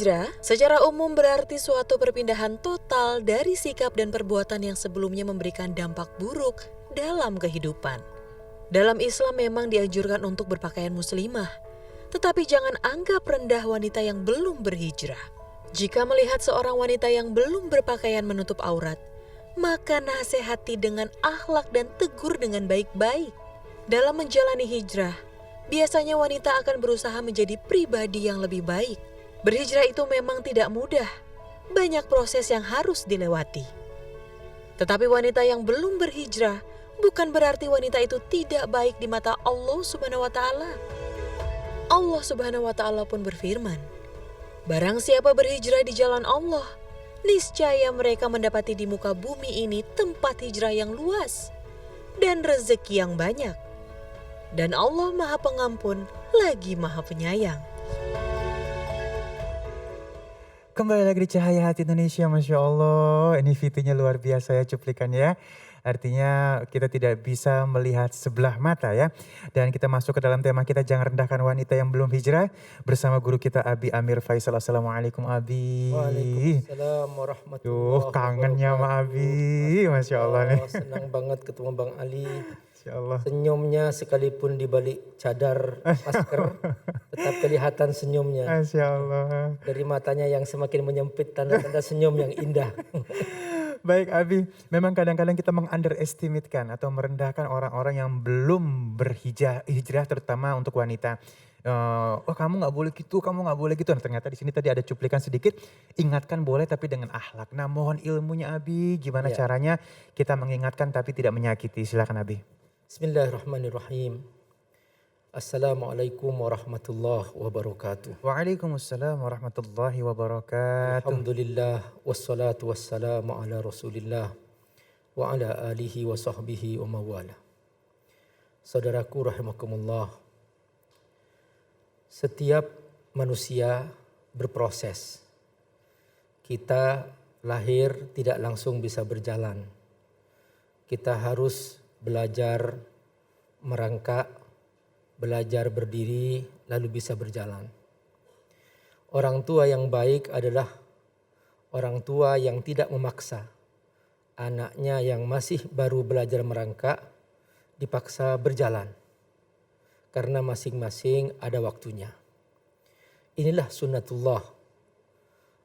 Hijrah secara umum berarti suatu perpindahan total dari sikap dan perbuatan yang sebelumnya memberikan dampak buruk dalam kehidupan. Dalam Islam memang dianjurkan untuk berpakaian muslimah, tetapi jangan anggap rendah wanita yang belum berhijrah. Jika melihat seorang wanita yang belum berpakaian menutup aurat, maka nasihati dengan akhlak dan tegur dengan baik-baik. Dalam menjalani hijrah, biasanya wanita akan berusaha menjadi pribadi yang lebih baik. Berhijrah itu memang tidak mudah, banyak proses yang harus dilewati. Tetapi wanita yang belum berhijrah bukan berarti wanita itu tidak baik di mata Allah Subhanahu wa Ta'ala. Allah Subhanahu wa Ta'ala pun berfirman, "Barang siapa berhijrah di jalan Allah, niscaya mereka mendapati di muka bumi ini tempat hijrah yang luas dan rezeki yang banyak. Dan Allah Maha Pengampun lagi Maha Penyayang." Kembali lagi di Cahaya Hati Indonesia, Masya Allah. Ini VT-nya luar biasa ya cuplikannya. Artinya kita tidak bisa melihat sebelah mata ya. Dan kita masuk ke dalam tema kita, jangan rendahkan wanita yang belum hijrah. Bersama guru kita Abi Amir Faisal. Assalamualaikum Abi. Waalaikumsalam warahmatullahi Kangennya sama Abi. Masya Allah nih. Senang banget ketemu Bang Ali. Masya Allah. Senyumnya sekalipun di balik cadar masker, tetap kelihatan senyumnya. Masya Allah. Dari matanya yang semakin menyempit, tanda-tanda senyum yang indah. Baik Abi, memang kadang-kadang kita meng-underestimate-kan atau merendahkan orang-orang yang belum berhijrah terutama untuk wanita. Oh kamu nggak boleh gitu, kamu nggak boleh gitu. Nah, ternyata di sini tadi ada cuplikan sedikit, ingatkan boleh tapi dengan akhlak. Nah mohon ilmunya Abi, gimana Ya. caranya kita mengingatkan tapi tidak menyakiti. Silakan Abi. Bismillahirrahmanirrahim. Assalamualaikum warahmatullahi wabarakatuh. Waalaikumsalam warahmatullahi wabarakatuh. Alhamdulillah wassalatu wassalamu ala Rasulillah wa ala alihi wa sahbihi wa mawala. Saudaraku rahimakumullah, setiap manusia berproses. Kita lahir tidak langsung bisa berjalan. Kita harus belajar merangkak, belajar berdiri, lalu bisa berjalan. Orang tua yang baik adalah orang tua yang tidak memaksa anaknya yang masih baru belajar merangkak dipaksa berjalan. Karena masing-masing ada waktunya. Inilah sunnatullah.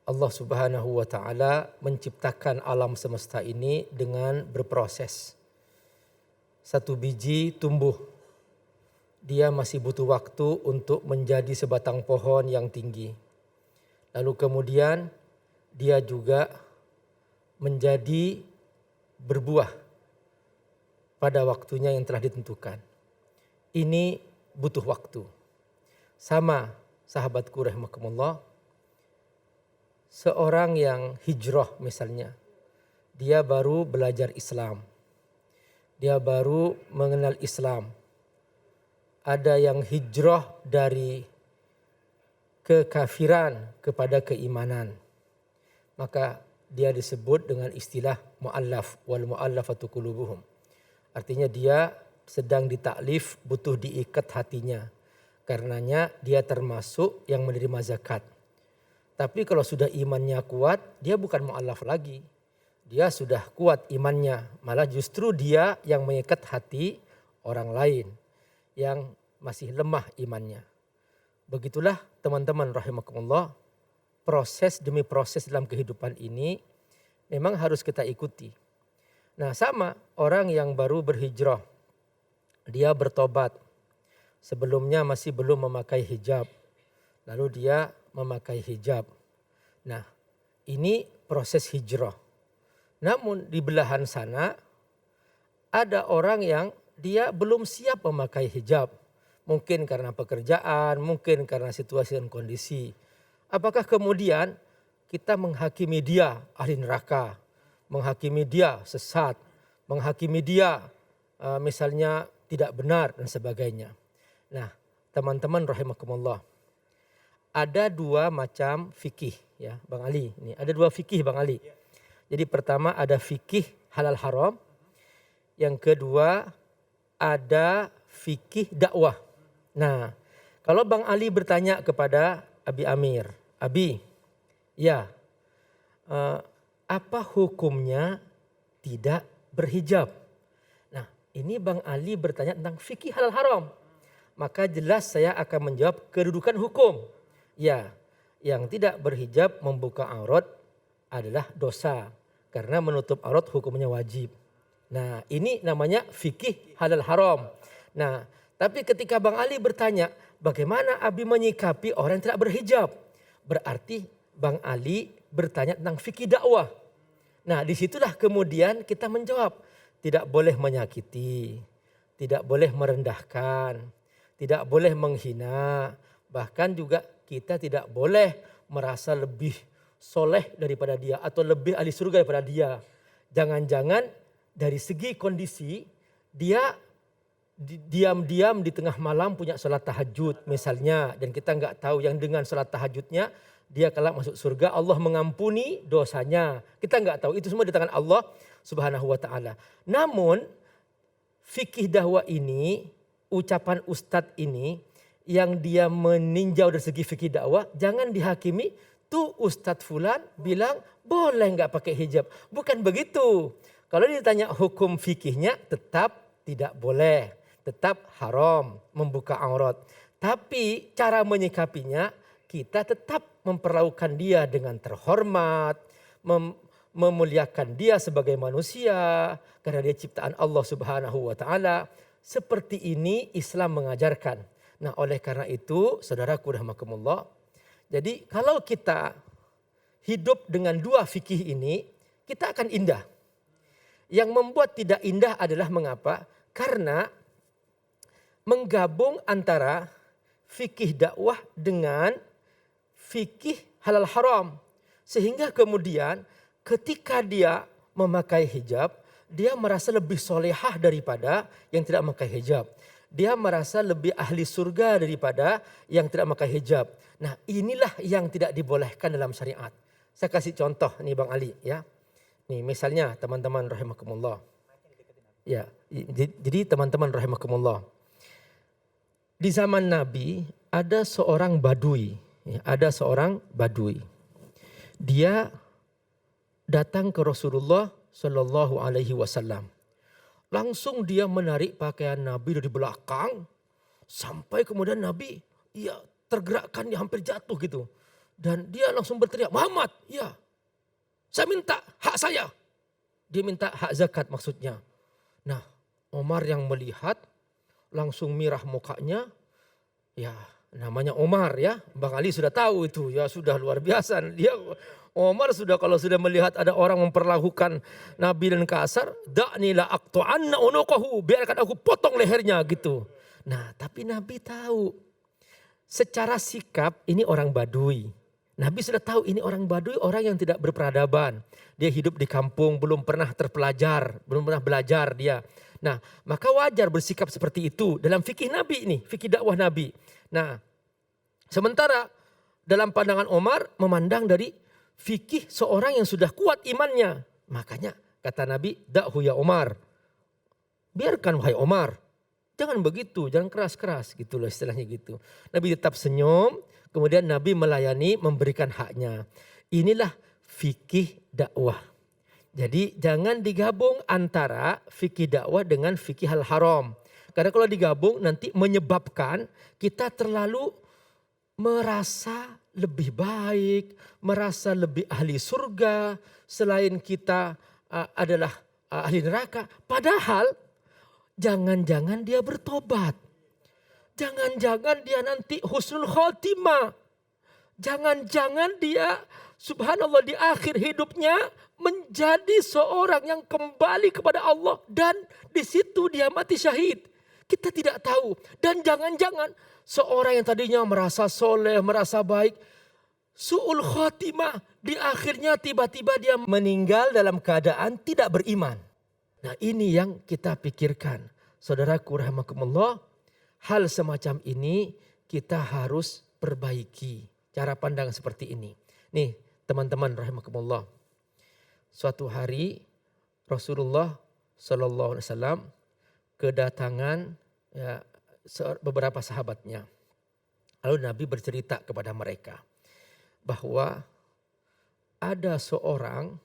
Allah Subhanahu wa Ta'ala menciptakan alam semesta ini dengan berproses. Satu biji tumbuh, dia masih butuh waktu untuk menjadi sebatang pohon yang tinggi. Lalu kemudian dia juga menjadi berbuah pada waktunya yang telah ditentukan. Ini butuh waktu. Sama sahabatku rahimakumullah, seorang yang hijrah misalnya, dia baru belajar Islam. Dia baru mengenal Islam. Ada yang hijrah dari kekafiran kepada keimanan. Maka dia disebut dengan istilah mu'allaf wal mu'allafatu qulubuhum. Artinya dia sedang ditaklif, butuh diikat hatinya. Karenanya dia termasuk yang menerima zakat. Tapi kalau sudah imannya kuat, dia bukan mu'allaf lagi. Dia sudah kuat imannya, malah justru dia yang mengikat hati orang lain yang masih lemah imannya. Begitulah teman-teman rahimakumullah, proses demi proses dalam kehidupan ini memang harus kita ikuti. Nah sama orang yang baru berhijrah, dia bertobat, sebelumnya masih belum memakai hijab, lalu dia memakai hijab. Nah ini proses hijrah. Namun di belahan sana ada orang yang dia belum siap memakai hijab. Mungkin karena pekerjaan, mungkin karena situasi dan kondisi. Apakah kemudian kita menghakimi dia ahli neraka, menghakimi dia sesat, menghakimi dia misalnya tidak benar dan sebagainya. Nah teman-teman rahimakumullah, ada dua macam fikih ya Bang Ali. Ini ada dua fikih Bang Ali. Jadi pertama ada fikih halal haram. Yang kedua ada fikih dakwah. Nah kalau Bang Ali bertanya kepada Abi Amir, Abi Ya, eh, apa hukumnya tidak berhijab? Nah, ini Bang Ali bertanya tentang fikih halal haram. Maka jelas saya akan menjawab kedudukan hukum. Ya, yang tidak berhijab membuka aurat adalah dosa. Karena menutup aurat hukumnya wajib. Nah, ini namanya fikih halal haram. Nah, tapi ketika Bang Ali bertanya, bagaimana Abi menyikapi orang yang tidak berhijab? Berarti Bang Ali bertanya tentang fikih dakwah. Nah, disitulah kemudian kita menjawab. Tidak boleh menyakiti, tidak boleh merendahkan, tidak boleh menghina. Bahkan juga kita tidak boleh merasa lebih soleh daripada dia atau lebih ahli surga daripada dia. Jangan-jangan dari segi kondisi dia diam-diam di tengah malam punya sholat tahajud misalnya. Dan kita nggak tahu yang dengan sholat tahajudnya dia kelak masuk surga, Allah mengampuni dosanya. Kita nggak tahu, itu semua di tangan Allah Subhanahu wa ta'ala. Namun fikih dakwah ini, ucapan ustadz ini yang dia meninjau dari segi fikih dakwah, jangan dihakimi tuh ustadz fulan bilang boleh nggak pakai hijab. Bukan begitu. Kalau ditanya hukum fikihnya tetap tidak boleh, tetap haram membuka aurat. Tapi cara menyikapinya kita tetap memperlakukan dia dengan terhormat, memuliakan dia sebagai manusia karena dia ciptaan Allah Subhanahu wa taala. Seperti ini Islam mengajarkan. Nah, oleh karena itu, saudaraku rahimakumullah, jadi kalau kita hidup dengan dua fikih ini, kita akan indah. Yang membuat tidak indah adalah mengapa? Karena menggabung antara fikih dakwah dengan fikih halal haram. Sehingga kemudian ketika dia memakai hijab, dia merasa lebih solehah daripada yang tidak memakai hijab. Dia merasa lebih ahli surga daripada yang tidak memakai hijab. Nah, inilah yang tidak dibolehkan dalam syariat. Saya kasih contoh nih Bang Ali ya. Nih misalnya teman-teman rahimakumullah. Ya, jadi teman-teman rahimakumullah. Di zaman Nabi ada seorang badui. Ya, ada seorang badui. Dia datang ke Rasulullah Shallallahu Alaihi Wasallam. Langsung dia menarik pakaian Nabi dari belakang. Sampai kemudian Nabi ya tergerakkan, dia hampir jatuh gitu. Dan dia langsung berteriak, Muhammad, ya saya minta hak saya. Dia minta hak zakat maksudnya. Nah, Omar yang melihat langsung mirah mukanya. Ya namanya Omar ya, Bang Ali sudah tahu itu ya, sudah luar biasa. Dia Omar sudah kalau sudah melihat ada orang memperlakukan Nabi dan kasar, da'ni la aqtu'anna unuqahu, biarkan aku potong lehernya gitu. Nah, tapi Nabi tahu secara sikap ini orang Badui. Nabi sudah tahu ini orang Badui, orang yang tidak berperadaban. Dia hidup di kampung, belum pernah terpelajar, belum pernah belajar dia. Nah, maka wajar bersikap seperti itu dalam fikih Nabi ini, fikih dakwah Nabi. Nah, sementara dalam pandangan Omar memandang dari fikih seorang yang sudah kuat imannya. Makanya kata Nabi, da'hu ya Omar. Biarkan wahai Omar. Jangan begitu, jangan keras-keras gitu loh istilahnya gitu. Nabi tetap senyum, kemudian Nabi melayani, memberikan haknya. Inilah fikih dakwah. Jadi jangan digabung antara fikih dakwah dengan fikih hal haram. Karena kalau digabung nanti menyebabkan kita terlalu merasa lebih baik, merasa lebih ahli surga, selain kita adalah ahli neraka. Padahal jangan-jangan dia bertobat. Jangan-jangan dia nanti husnul khotimah. Jangan-jangan dia subhanallah di akhir hidupnya menjadi seorang yang kembali kepada Allah. Dan di situ dia mati syahid. Kita tidak tahu. Dan jangan-jangan seorang yang tadinya merasa soleh, merasa baik. Su'ul khotimah. Di akhirnya tiba-tiba dia meninggal dalam keadaan tidak beriman. Nah ini yang kita pikirkan. Saudaraku rahimakumullah. Hal semacam ini kita harus perbaiki. Cara pandang seperti ini. Nih teman-teman rahimakumullah. Suatu hari Rasulullah Sallallahu Alaihi Wasallam kedatangan ya, beberapa sahabatnya. Lalu Nabi bercerita kepada mereka bahwa ada seorang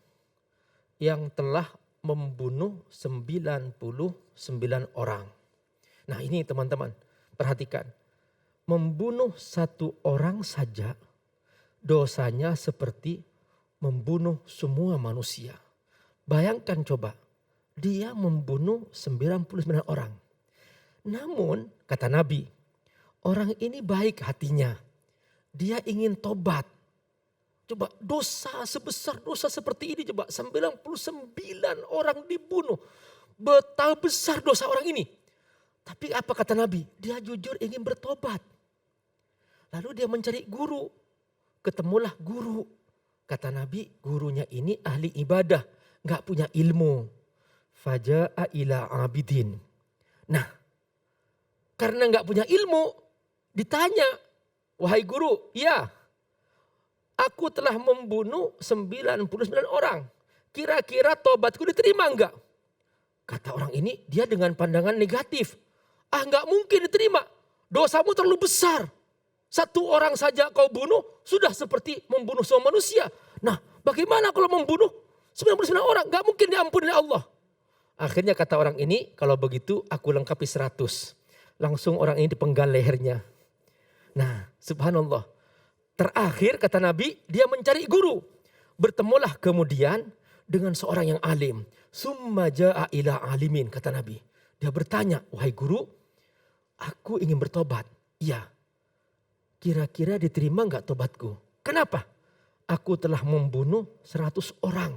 yang telah membunuh 99 orang. Nah ini teman-teman, perhatikan. Membunuh satu orang saja dosanya seperti membunuh semua manusia. Bayangkan coba, dia membunuh 99 orang. Namun kata Nabi, orang ini baik hatinya. Dia ingin tobat. Coba dosa sebesar dosa seperti ini, coba 99 orang dibunuh. Betapa besar dosa orang ini. Tapi apa kata Nabi? Dia jujur ingin bertobat. Lalu dia mencari guru. Ketemulah guru. Kata Nabi, gurunya ini ahli ibadah. Gak punya ilmu. Faja'a ila abidin. Nah, karena gak punya ilmu, ditanya, wahai guru, ya, aku telah membunuh 99 orang. Kira-kira tobatku diterima enggak? Kata orang ini, dia dengan pandangan negatif. Ah, enggak mungkin diterima. Dosamu terlalu besar. Satu orang saja kau bunuh, sudah seperti membunuh semua manusia. Nah, bagaimana kalau membunuh 99 orang? Enggak mungkin diampuni oleh Allah. Akhirnya kata orang ini, kalau begitu aku lengkapi 100. Langsung orang ini dipenggal lehernya. Nah, subhanallah. Terakhir kata Nabi, dia mencari guru. Bertemulah kemudian dengan seorang yang alim. Summa ja'a ila alimin, kata Nabi. Dia bertanya, wahai guru, aku ingin bertobat. Iya. Kira-kira diterima enggak tobatku? Kenapa? Aku telah membunuh 100 orang.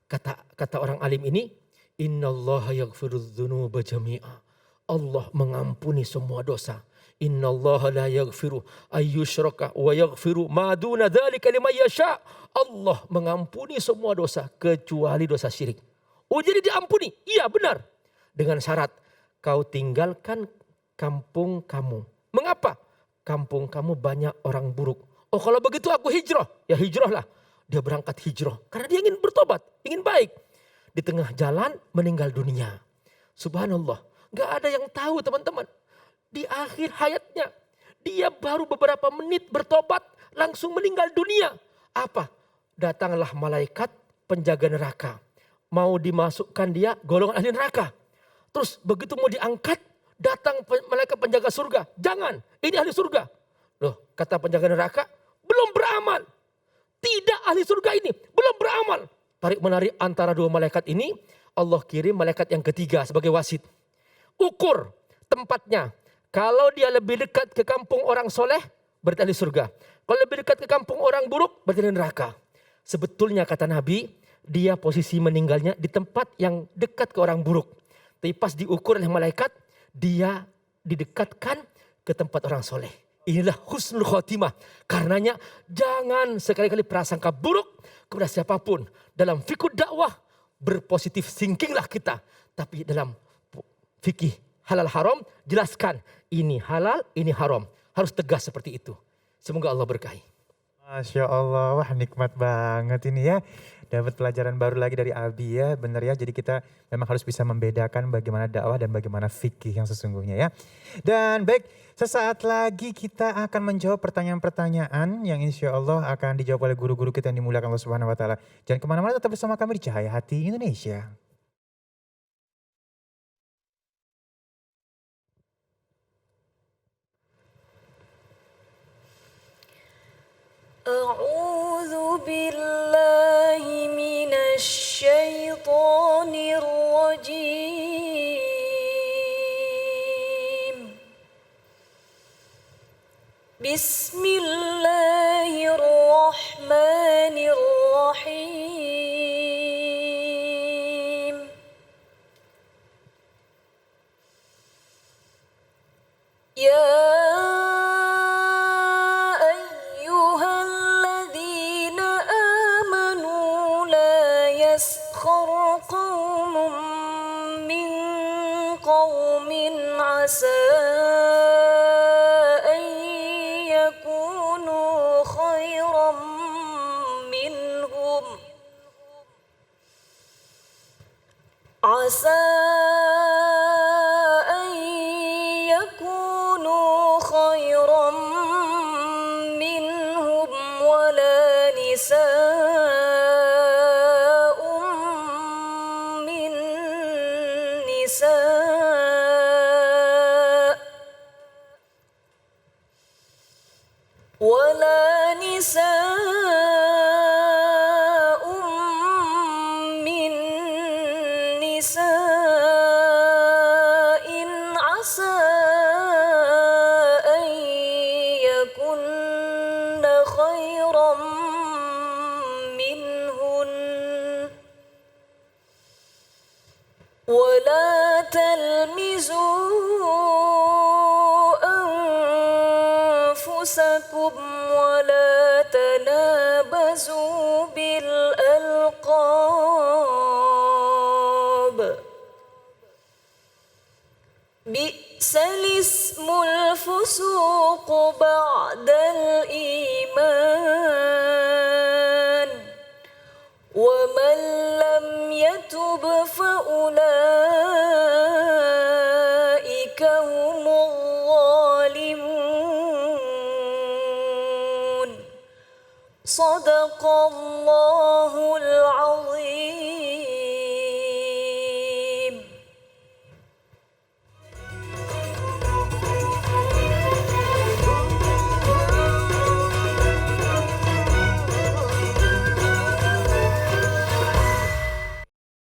Kata orang alim ini, innallaha yaghfirudz dzunuba jami'a. Allah mengampuni semua dosa. Innallaha la yaghfiru ayyushraka wa yaghfiru ma duna dzalika liman yasha. Allah mengampuni semua dosa kecuali dosa syirik. Oh jadi diampuni? Iya benar. Dengan syarat kau tinggalkan kampung kamu. Mengapa? Kampung kamu banyak orang buruk. Oh kalau begitu aku hijrah. Ya hijrahlah. Dia berangkat hijrah. Karena dia ingin bertobat, ingin baik. Di tengah jalan meninggal dunia. Subhanallah. Gak ada yang tahu teman-teman. Di akhir hayatnya. Dia baru beberapa menit bertobat. Langsung meninggal dunia. Apa? Datanglah malaikat penjaga neraka. Mau dimasukkan dia golongan ahli neraka. Terus begitu mau diangkat. Datang malaikat penjaga surga. Jangan, ini ahli surga. Loh, kata penjaga neraka, belum beramal. Tidak ahli surga ini, belum beramal. Tarik menarik antara dua malaikat ini, Allah kirim malaikat yang ketiga sebagai wasit. Ukur tempatnya. Kalau dia lebih dekat ke kampung orang soleh, berarti ahli surga. Kalau lebih dekat ke kampung orang buruk, berarti ahli neraka. Sebetulnya kata Nabi, dia posisi meninggalnya di tempat yang dekat ke orang buruk. Tapi pas diukur oleh malaikat, dia didekatkan ke tempat orang soleh. Inilah husnul khotimah. Karenanya jangan sekali-kali prasangka buruk kepada siapapun. Dalam fikih dakwah berpositif thinkinglah kita. Tapi dalam fikih halal haram jelaskan ini halal, ini haram. Harus tegas seperti itu. Semoga Allah berkahi. Masya Allah, wah nikmat banget ini ya. Dapat pelajaran baru lagi dari Abi ya, benar ya. Jadi kita memang harus bisa membedakan bagaimana dakwah dan bagaimana fikih yang sesungguhnya ya. Dan baik, sesaat lagi kita akan menjawab pertanyaan-pertanyaan yang insya Allah akan dijawab oleh guru-guru kita yang dimuliakan Allah Subhanahu Wa Taala. Jangan kemana-mana, tetap bersama kami di Cahaya Hati Indonesia. أعوذ بالله من الشيطان الرجيم بسم الله الرحمن الرحيم يا عسى أن يكونوا خيرا منهم عسى أن يكونوا خيرا منهم ولا نساء تلمزوا أنفسكم ولا تنابزوا بالألقاب بئس الاسم الفسوق بعد الإيمان ومن لم يتب فأولئك هم الظالمون صدق الله العظيم